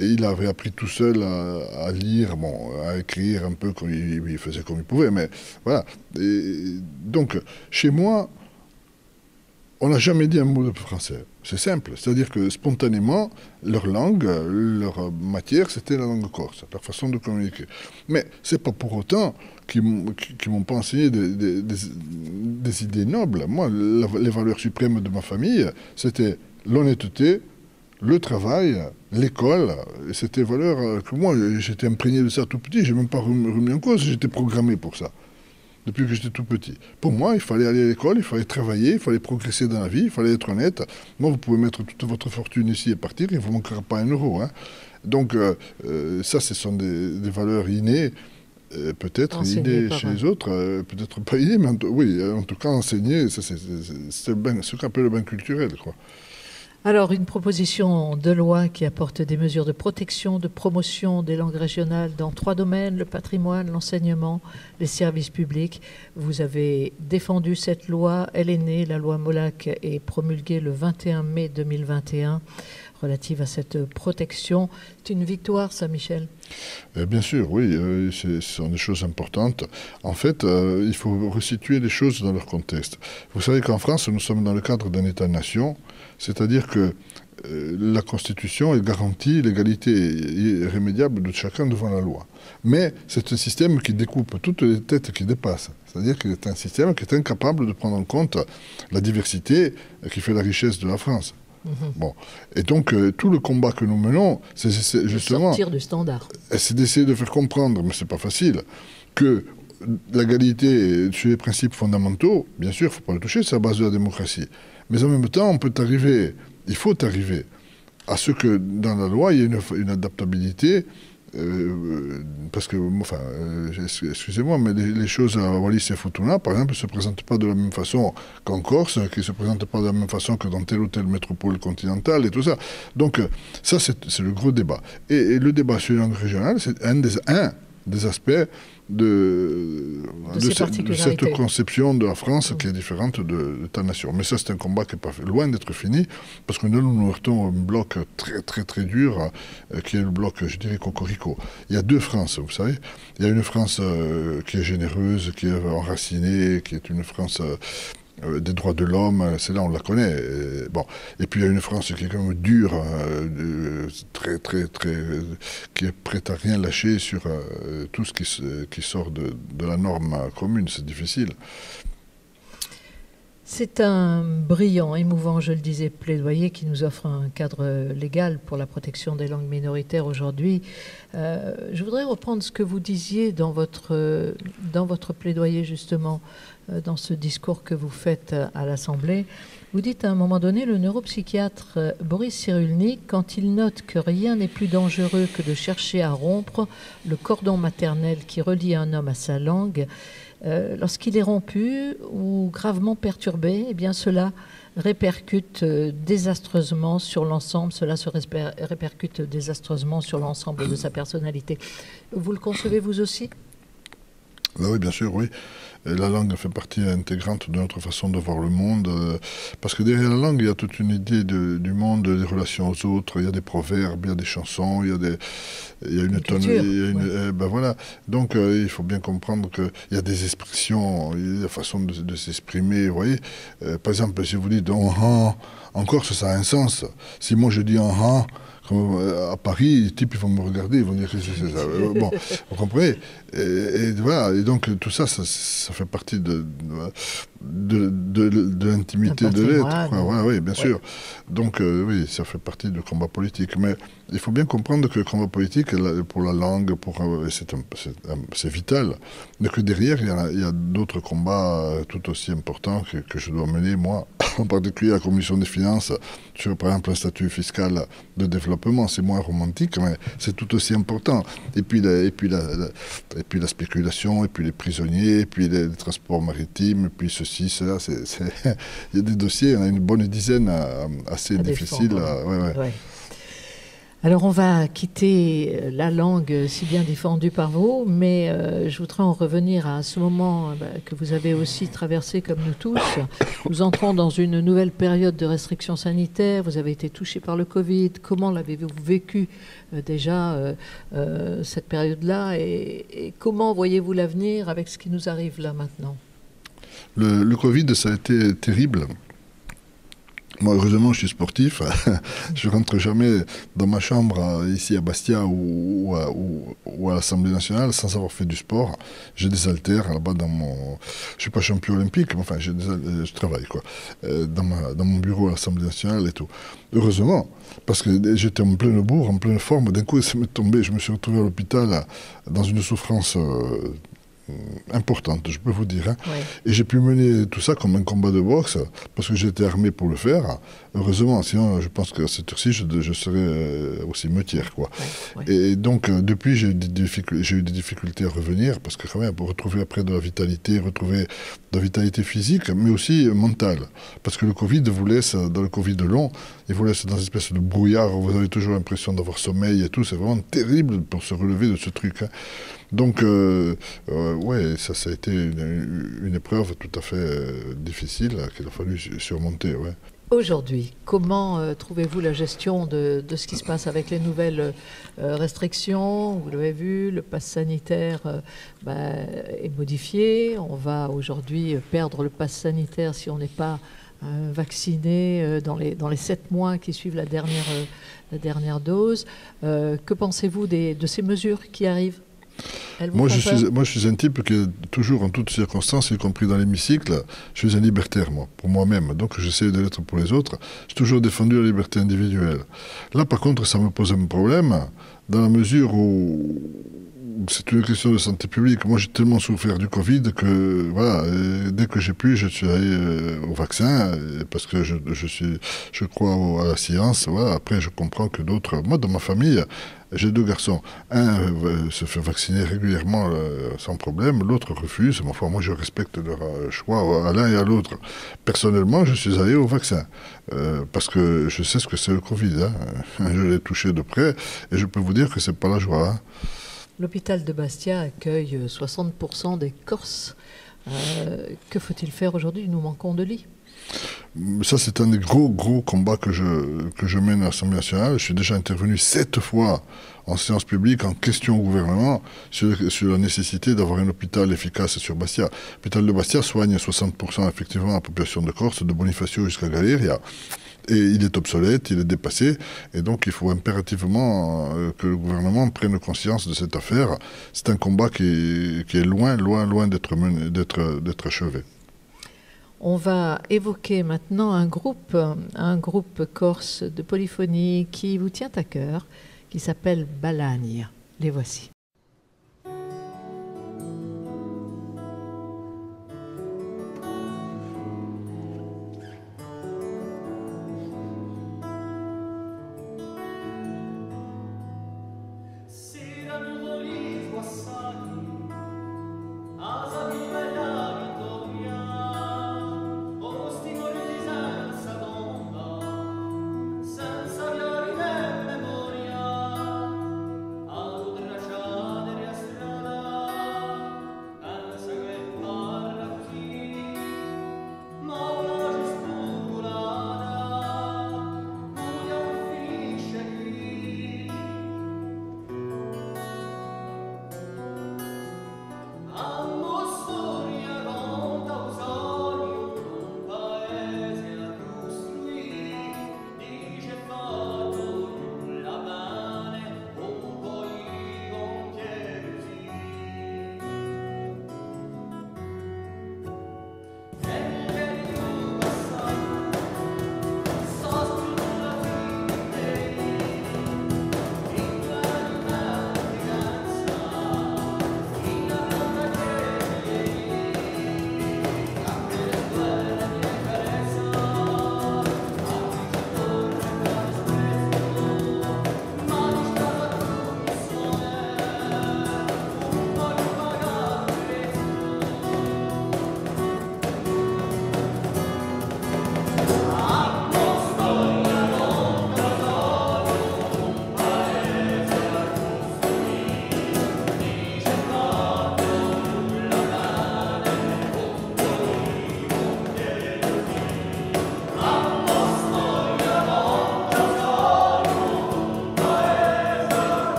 Et il avait appris tout seul à lire, à écrire un peu, comme il faisait comme il pouvait, mais voilà. Et donc, chez moi, on n'a jamais dit un mot de français. C'est simple. C'est-à-dire que spontanément, leur langue, leur matière, c'était la langue corse, leur façon de communiquer. Mais c'est pas pour autant qu'ils m'ont pas enseigné des idées nobles. Moi, les valeurs suprêmes de ma famille, c'était l'honnêteté, le travail, l'école, c'était valeurs que moi, j'étais imprégné de ça tout petit, je n'ai même pas remis en cause, j'étais programmé pour ça, depuis que j'étais tout petit. Pour moi, il fallait aller à l'école, il fallait travailler, il fallait progresser dans la vie, il fallait être honnête. Moi, vous pouvez mettre toute votre fortune ici et partir, il ne vous manquera pas un euro. Hein. Donc, ça, ce sont des valeurs innées, peut-être innées chez les autres, peut-être pas innées, mais oui, en tout cas, enseignées, c'est ce qu'on appelle le bain culturel, quoi. Alors, une proposition de loi qui apporte des mesures de protection, de promotion des langues régionales dans 3 domaines, le patrimoine, l'enseignement, les services publics. Vous avez défendu cette loi, elle est née, la loi Molac est promulguée le 21 mai 2021, relative à cette protection. C'est une victoire, ça, Michel ? Bien sûr, oui, ce sont des choses importantes. En fait, il faut resituer les choses dans leur contexte. Vous savez qu'en France, nous sommes dans le cadre d'un État-nation, c'est-à-dire que la Constitution elle garantit l'égalité irrémédiable de chacun devant la loi. Mais c'est un système qui découpe toutes les têtes qui dépassent. C'est-à-dire que c'est un système qui est incapable de prendre en compte la diversité qui fait la richesse de la France. Bon. Et donc, tout le combat que nous menons, c'est justement... sortir du standard. C'est d'essayer de faire comprendre, mais c'est pas facile, que l'égalité sur les principes fondamentaux, bien sûr, il ne faut pas le toucher, c'est la base de la démocratie. Mais en même temps, il faut arriver à ce que dans la loi, il y ait une adaptabilité, parce que, enfin, excusez-moi, mais les choses à Wallis et Futuna, par exemple, ne se présentent pas de la même façon qu'en Corse, qui ne se présentent pas de la même façon que dans telle ou telle métropole continentale et tout ça. Donc, ça, c'est le gros débat. Et le débat sur les langues régionales, c'est un des aspects de cette conception de la France qui est différente de ta nation. Mais ça, c'est un combat qui n'est pas loin d'être fini, parce que nous heurtons un bloc très, très, très dur, qui est le bloc, je dirais, cocorico. Il y a deux Frances, vous savez. Il y a une France qui est généreuse, qui est enracinée, qui est une France... des droits de l'homme, celle-là on la connaît. Bon. Et puis il y a une France qui est quand même dure, très, très, très, qui est prête à rien lâcher sur tout ce qui sort de la norme commune. C'est difficile. C'est un brillant, émouvant, je le disais, plaidoyer qui nous offre un cadre légal pour la protection des langues minoritaires aujourd'hui. Je voudrais reprendre ce que vous disiez dans votre plaidoyer, justement, dans ce discours que vous faites à l'Assemblée. Vous dites à un moment donné, le neuropsychiatre Boris Cyrulnik, quand il note que rien n'est plus dangereux que de chercher à rompre le cordon maternel qui relie un homme à sa langue, lorsqu'il est rompu ou gravement perturbé, eh bien cela répercute désastreusement sur l'ensemble, répercute désastreusement sur l'ensemble de sa personnalité. Vous le concevez vous aussi ? Oui, bien sûr, oui. La langue fait partie intégrante de notre façon de voir le monde, parce que derrière la langue, il y a toute une idée du monde, des relations aux autres, il y a des proverbes, il y a des chansons, il y a une tonalité, ben voilà. Donc il faut bien comprendre qu'il y a des expressions, il y a des façons de s'exprimer, vous voyez. Par exemple, si vous dites « en Corse, ça a un sens. Si moi je dis « à Paris, les types ils vont me regarder, ils vont dire que c'est ça. Bon, vous comprenez, et voilà, et donc tout ça, ça fait partie de l'intimité de l'être. Voilà, oui, bien sûr. Donc oui, ça fait partie du combat politique. Mais il faut bien comprendre que le combat politique, pour la langue, c'est vital, mais que derrière, il y a d'autres combats tout aussi importants que je dois mener, moi, en particulier la Commission des finances, sur par exemple un statut fiscal de développement. C'est moins romantique, mais c'est tout aussi important. Et puis la spéculation, et puis les prisonniers, et puis les transports maritimes, et puis ceci, cela. Il y a des dossiers, on a une bonne dizaine assez difficiles. Ouais. Alors on va quitter la langue si bien défendue par vous, mais je voudrais en revenir à ce moment que vous avez aussi traversé comme nous tous. Nous entrons dans une nouvelle période de restrictions sanitaires, vous avez été touché par le Covid. Comment l'avez-vous vécu déjà cette période-là et comment voyez-vous l'avenir avec ce qui nous arrive là maintenant ? Le Covid, ça a été terrible. Moi, heureusement, je suis sportif. Je rentre jamais dans ma chambre ici à Bastia ou à l'Assemblée nationale sans avoir fait du sport. J'ai des haltères là-bas dans mon... Je suis pas champion olympique, mais enfin, je travaille quoi. Dans mon bureau à l'Assemblée nationale et tout. Heureusement, parce que j'étais en pleine bourre, en pleine forme. D'un coup, ça m'est tombé. Je me suis retrouvé à l'hôpital dans une souffrance... importante, je peux vous dire. Ouais. Et j'ai pu mener tout ça comme un combat de boxe, parce que j'étais armé pour le faire. Heureusement, sinon je pense qu'à cette heure-ci, je serais au cimetière, quoi. Ouais. Et donc, depuis, j'ai eu des difficultés à revenir, parce que quand même, pour retrouver après de la vitalité, retrouver de la vitalité physique, mais aussi mentale. Parce que le Covid vous laisse, dans le Covid long, il vous laisse dans une espèce de brouillard, où vous avez toujours l'impression d'avoir sommeil et tout. C'est vraiment terrible pour se relever de ce truc. Hein. Donc, ouais, ça a été une épreuve tout à fait difficile qu'il a fallu surmonter. Ouais. Aujourd'hui, comment trouvez-vous la gestion de ce qui se passe avec les nouvelles restrictions ? Vous l'avez vu, le pass sanitaire est modifié. On va aujourd'hui perdre le pass sanitaire si on n'est pas vaccinés dans les 7 mois qui suivent la dernière dose. Que pensez-vous de ces mesures qui arrivent? Moi, je suis un type qui, toujours en toutes circonstances, y compris dans l'hémicycle, je suis un libertaire, moi, pour moi-même. Donc, j'essaie de l'être pour les autres. J'ai toujours défendu la liberté individuelle. Là, par contre, ça me pose un problème, dans la mesure où c'est une question de santé publique. Moi, j'ai tellement souffert du Covid que, voilà, dès que j'ai pu, je suis allé au vaccin, parce que je crois à la science. Voilà. Après, je comprends que d'autres... Moi, dans ma famille, j'ai 2 garçons. Un se fait vacciner régulièrement sans problème, l'autre refuse. Moi, je respecte leur choix à l'un et à l'autre. Personnellement, je suis allé au vaccin, parce que je sais ce que c'est le Covid. Hein. Je l'ai touché de près, et je peux vous dire que c'est pas la joie. Hein. L'hôpital de Bastia accueille 60% des Corses. Que faut-il faire aujourd'hui? Nous manquons de lits. Ça, c'est un des gros combats que je mène à l'Assemblée nationale. Je suis déjà intervenu 7 fois en séance publique, en question au gouvernement, sur la nécessité d'avoir un hôpital efficace sur Bastia. L'hôpital de Bastia soigne 60% effectivement la population de Corse, de Bonifacio jusqu'à Galeria. Et il est obsolète, il est dépassé, et donc il faut impérativement que le gouvernement prenne conscience de cette affaire. C'est un combat qui est loin d'être achevé. On va évoquer maintenant un groupe corse de polyphonie qui vous tient à cœur, qui s'appelle Balagne. Les voici. Senza violi né memoria, a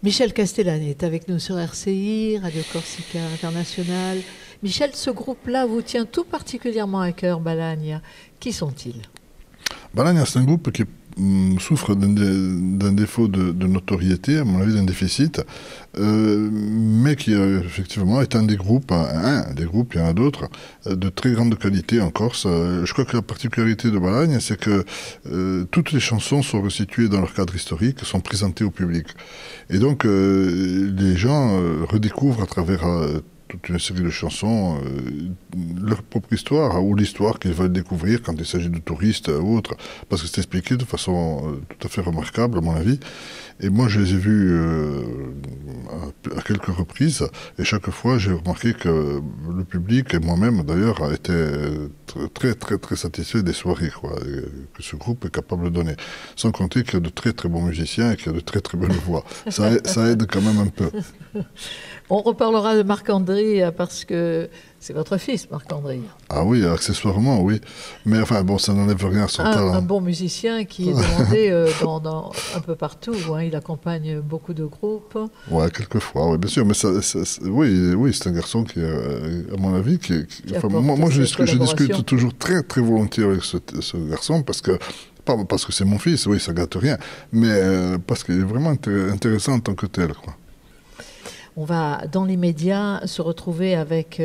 Michel Castellani est avec nous sur RCI, Radio Corsica International. Michel, ce groupe-là vous tient tout particulièrement à cœur, Balagna. Qui sont-ils? Balagna, c'est un groupe qui souffre d'un défaut de notoriété, à mon avis d'un déficit, mais qui effectivement est un des groupes, il y en a d'autres, de très grande qualité en Corse. Je crois que la particularité de Balagna, c'est que toutes les chansons sont resituées dans leur cadre historique, sont présentées au public. Et donc les gens redécouvrent à travers toute une série de chansons, leur propre histoire, ou l'histoire qu'ils veulent découvrir quand il s'agit de touristes ou autres, parce que c'est expliqué de façon tout à fait remarquable, à mon avis. Et moi, je les ai vus à quelques reprises, et chaque fois, j'ai remarqué que le public, et moi-même d'ailleurs, étaient très, très, très satisfaits des soirées, que ce groupe est capable de donner. Sans compter qu'il y a de très, très bons musiciens et qu'il y a de très, très belles voix. Ça aide quand même un peu. On reparlera de Marc-André parce que c'est votre fils, Marc-André. Ah oui, accessoirement, oui. Mais enfin, bon, ça n'enlève rien à son talent. Un bon musicien qui est demandé dans un peu partout. Hein. Il accompagne beaucoup de groupes. Ouais, quelquefois, oui, bien sûr. Mais oui, c'est un garçon qui, à mon avis, moi, je discute toujours très, très volontiers avec ce garçon parce que pas parce que c'est mon fils, oui, ça gâte rien, mais parce qu'il est vraiment intéressant en tant que tel, quoi. On va, dans l'immédiat, se retrouver avec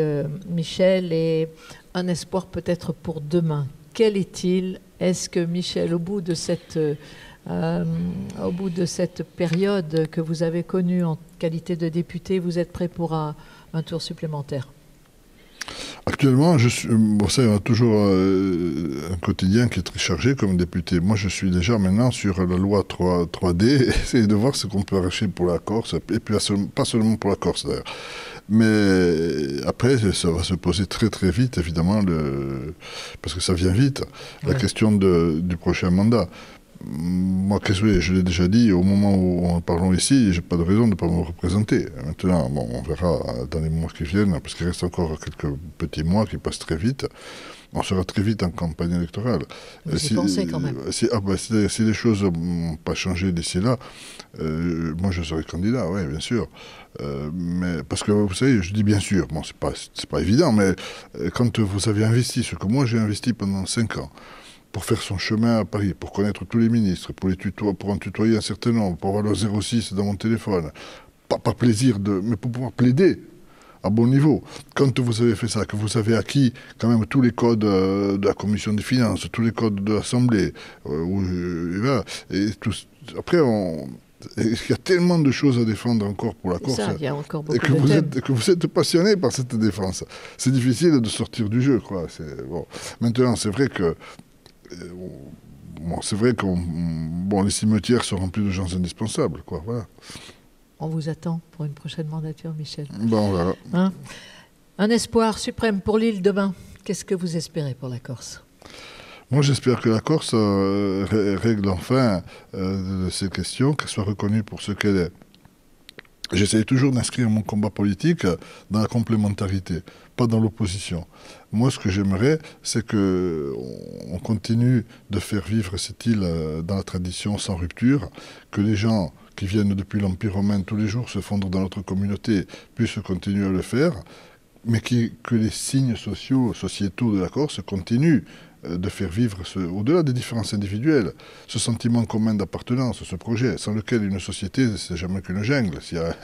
Michel et un espoir peut-être pour demain. Quel est-il? Est-ce que Michel, au bout de cette période que vous avez connue en qualité de député, vous êtes prêt pour un tour supplémentaire? Actuellement, on a toujours un quotidien qui est très chargé comme député. Moi, je suis déjà maintenant sur la loi 3D, essayer de voir ce qu'on peut arracher pour la Corse, et puis pas seulement pour la Corse d'ailleurs. Mais après, ça va se poser très très vite, évidemment, parce que ça vient vite, la question du prochain mandat. Moi, je l'ai déjà dit, au moment où en parlons ici, j'ai pas de raison de ne pas me représenter. Maintenant, bon, on verra dans les mois qui viennent, parce qu'il reste encore quelques petits mois qui passent très vite. On sera très vite en campagne électorale. Vous y pensez quand même. Si les choses n'ont pas changé d'ici là, moi je serai candidat, oui, bien sûr. Mais parce que vous savez, je dis bien sûr, bon, c'est pas évident, mais quand vous avez investi, ce que moi j'ai investi pendant 5 ans, pour faire son chemin à Paris, pour connaître tous les ministres, pour en tutoyer un certain nombre, pour avoir le 06 dans mon téléphone, pas par plaisir, mais pour pouvoir plaider à bon niveau. Quand vous avez fait ça, que vous avez acquis quand même tous les codes de la Commission des finances, tous les codes de l'Assemblée, après, il y a tellement de choses à défendre encore pour la Corse, il y a encore beaucoup que vous êtes passionné par cette défense. C'est difficile de sortir du jeu, quoi. Bon. Maintenant, c'est vrai que les cimetières sont remplis de gens indispensables, quoi. Voilà. On vous attend pour une prochaine mandature, Michel. Bon, on verra. Un espoir suprême pour l'île demain. Qu'est-ce que vous espérez pour la Corse? Moi, j'espère que la Corse règle enfin ces questions, qu'elle soit reconnue pour ce qu'elle est. J'essaie toujours d'inscrire mon combat politique dans la complémentarité, pas dans l'opposition. Moi, ce que j'aimerais, c'est qu'on continue de faire vivre cette île dans la tradition sans rupture, que les gens qui viennent depuis l'Empire romain tous les jours se fondre dans notre communauté puissent continuer à le faire, mais que les signes sociétaux de la Corse continuent de faire vivre, au-delà des différences individuelles, ce sentiment commun d'appartenance, ce projet, sans lequel une société, c'est jamais qu'une jungle. S'il y a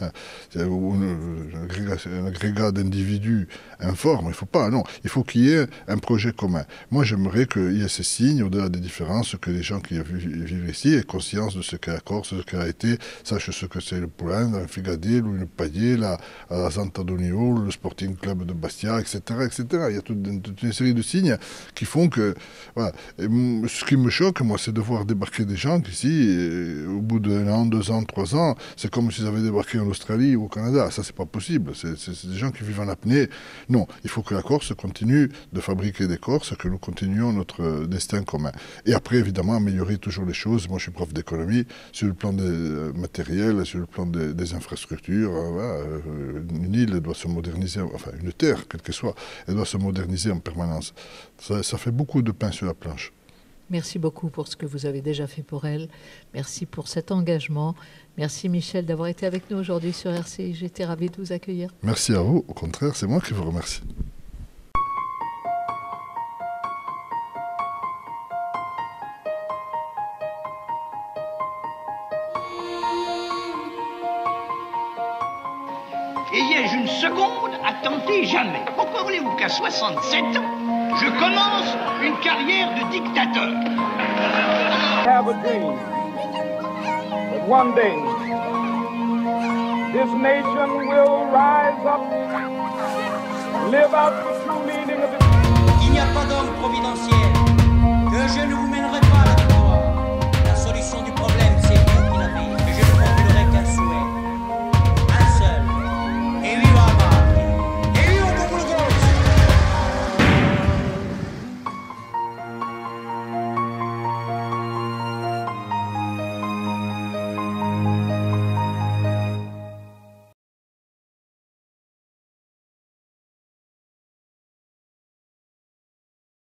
un agrégat d'individus informes, il ne faut pas, non. Il faut qu'il y ait un projet commun. Moi, j'aimerais qu'il y ait ces signes, au-delà des différences, que les gens qui vivent ici aient conscience de ce qu'est la Corse, de ce qu'elle a été, sachent ce que c'est le Poulain, un Figadil ou une Paillé, la Santa Donio, le Sporting Club de Bastia, etc., etc. Il y a toute une série de signes qui font que voilà. Et ce qui me choque, moi, c'est de voir débarquer des gens ici, au bout d'1 an, 2 ans, 3 ans, c'est comme s'ils avaient débarqué en Australie ou au Canada. Ça, c'est pas possible. C'est des gens qui vivent en apnée. Non, il faut que la Corse continue de fabriquer des Corses, que nous continuions notre destin commun. Et après, évidemment, améliorer toujours les choses. Moi, je suis prof d'économie, sur le plan des matériels, sur le plan des infrastructures. Voilà. Une île doit se moderniser, enfin, une terre, quelle qu'elle soit, elle doit se moderniser en permanence. Ça fait beaucoup de pain sur la planche. Merci beaucoup pour ce que vous avez déjà fait pour elle. Merci pour cet engagement. Merci Michel d'avoir été avec nous aujourd'hui sur RCI. J'étais ravie de vous accueillir. Merci à vous. Au contraire, c'est moi qui vous remercie. Ayais-je une seconde à tenter jamais? Pourquoi voulez-vous qu'à 67 ans, je commence une carrière de dictateur? Have a dream that one day this nation will rise up, live out the true meaning of its... Il n'y a pas d'homme providentiel que je ne